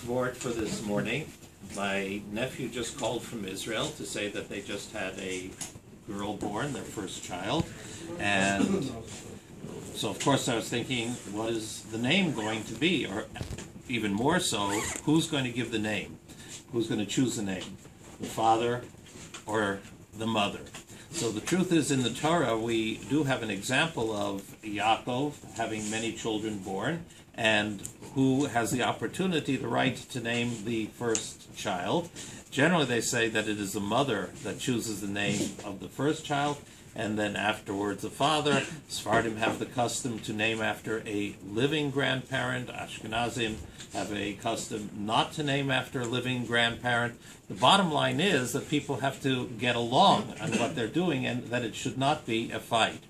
Vort for this morning. My nephew just called from Israel to say that they just had a girl born, their first child. And so, of course, I was thinking, what is the name going to be? Or even more so, who's going to give the name? Who's going to choose the name? The father or the mother? So the truth is, in the Torah, we do have an example of Yaakov having many children born, and who has the opportunity, the right to name the first child. Generally, they say that it is the mother that chooses the name of the first child, and then afterwards the father. Sephardim have the custom to name after a living grandparent. Ashkenazim have a custom not to name after a living grandparent. The bottom line is that people have to get along on what they're doing, and that it should not be a fight.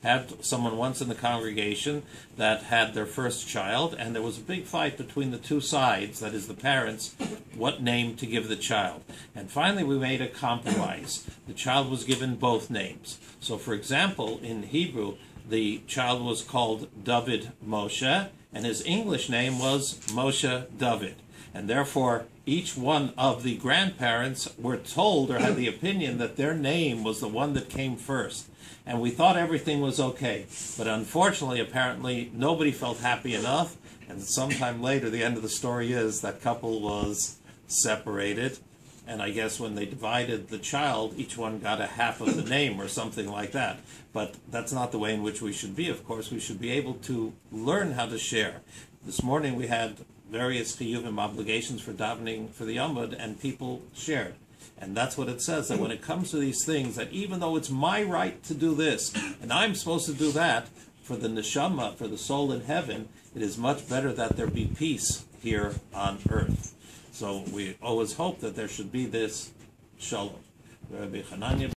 Had someone once in the congregation that had their first child, and there was a big fight between the two sides, that is the parents, what name to give the child. And finally we made a compromise. The child was given both names. So for example, in Hebrew, the child was called David Moshe, and his English name was Moshe David. And therefore, each one of the grandparents were told or had the opinion that their name was the one that came first. And we thought everything was okay. But unfortunately, apparently, nobody felt happy enough. And sometime later, the end of the story is that couple was separated. And I guess when they divided the child, each one got a half of the name or something like that. But that's not the way in which we should be, of course. We should be able to learn how to share. This morning we had various chiyuvim obligations for davening for the Amud, and people shared. And that's what it says, that when it comes to these things, that even though it's my right to do this, and I'm supposed to do that, for the neshama, for the soul in heaven, it is much better that there be peace here on earth. So we always hope that there should be this shalom. Rabbi Hanania